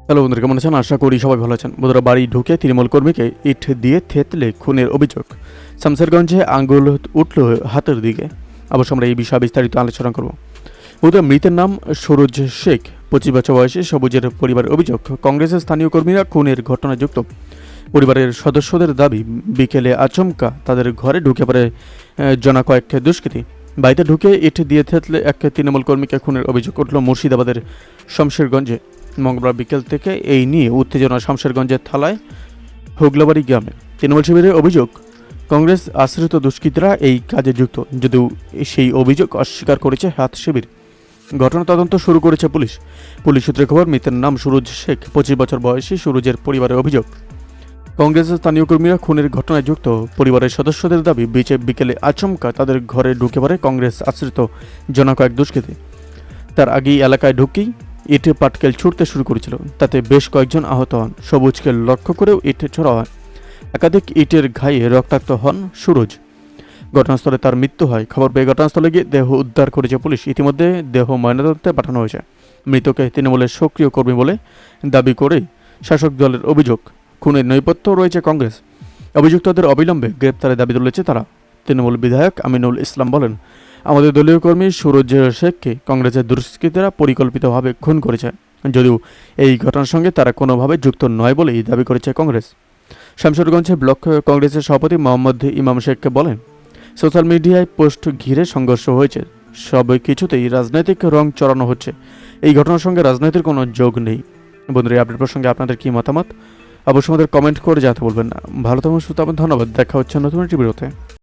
Hello বন্ধুরা, কেমন আছেন? আশা করি সবাই ভালো আছেন। বন্ধুরা, বাড়ি ঢুকে তৃণমূল কর্মীকে ইট দিয়ে থেতলে খুনের অভিযোগ। শামসেরগঞ্জে আঙ্গুল উঠল হাতের দিকে। অবশ্য আমরা এই বিষয়ে বিস্তারিত আলোচনা করব। বন্ধুরা, মৃতের নাম সুরজ শেখ, 25 বছর বয়সী। সবুজের পরিবারের অভিযোগ, কংগ্রেসের স্থানীয় কর্মীরা খুনের ঘটনায় যুক্ত। পরিবারের সদস্যদের দাবি, বিকেলে আচমকা তাদের ঘরে ঢুকে পড়ে জনা কয়েক দুষ্কৃতী। বাড়িতে ঢুকে ইট দিয়ে থেতলে এক তৃণমূল কর্মীকে খুনের অভিযোগ উঠল মুর্শিদাবাদের শমশেরগঞ্জে। মঙ্গলবার বিকেল থেকে এই নিয়ে উত্তেজনা শমশেরগঞ্জের থালায় হোগলাবাড়ি গ্রামে। তৃণমূল শিবিরের অভিযোগ, কংগ্রেস আশ্রিত দুষ্কৃতীরা এই কাজে যুক্ত, যদিও সেই অভিযোগ অস্বীকার করেছে হাত শিবির। ঘটনা তদন্ত শুরু করেছে পুলিশ। পুলিশ সূত্রে খবর, মৃতের নাম সুরজ শেখ, 25 বছর বয়সী। সুরজের পরিবারের অভিযোগ, কংগ্রেসের স্থানীয় কর্মীরা খুনের ঘটনায় যুক্ত। পরিবারের সদস্যদের দাবি, বিকেলে আচমকা তাদের ঘরে ঢুকে পড়ে কংগ্রেস আশ্রিত জনা কয়েক দুষ্কৃতী। তার আগেই এলাকায় ঢুকেই ইটে পাটকেল ছুটতে শুরু করেছিল। তাতে বেশ কয়েকজন আহত হন। সবুজকে লক্ষ্য করেও ইটে ছোড়া হয়। একাধিক ইটের ঘায়ে রক্তাক্ত হন সুরজ। ঘটনাস্থলে তার মৃত্যু হয়। খবর পেয়ে ঘটনাস্থলে গিয়ে দেহ উদ্ধার করেছে পুলিশ। ইতিমধ্যে দেহ ময়নাতদন্তে পাঠানো হয়েছে। মৃতকে তৃণমূলের সক্রিয় কর্মী বলে দাবি করে শাসক দলের অভিযোগ, খুনের নৈপথ্য রয়েছে কংগ্রেস। অভিযুক্তদের অবিলম্বে গ্রেপ্তারের দাবি তুলেছে তারা। তৃণমূল বিধায়ক আমিনুল ইসলাম বলেন, আমাদের দলীয় কর্মী সুরজ শেখকে কংগ্রেসের দুষ্কৃতীরা পরিকল্পিতভাবে খুন করেছে, যদিও এই ঘটনার সঙ্গে তারা কোনোভাবে যুক্ত নয় বলেই দাবি করেছে কংগ্রেস। শামশেরগঞ্জে ব্লক কংগ্রেসের সভাপতি মোহাম্মদ ইমাম শেখকে বলেন, সোশ্যাল মিডিয়ায় পোস্ট ঘিরে সংঘর্ষ হয়েছে। সব কিছুতেই রাজনৈতিক রং চড়ানো হচ্ছে। এই ঘটনার সঙ্গে রাজনৈতিক কোনো যোগ নেই। বন্ধুরা, এই আপডেট প্রসঙ্গে আপনাদের কী মতামত অবশ্যই আমাদের কমেন্ট করে জানাতে বলবেন না। ভালো থাকুন, সুস্থ থাকুন। ধন্যবাদ। দেখা হচ্ছে নতুন একটি ভিডিওতে।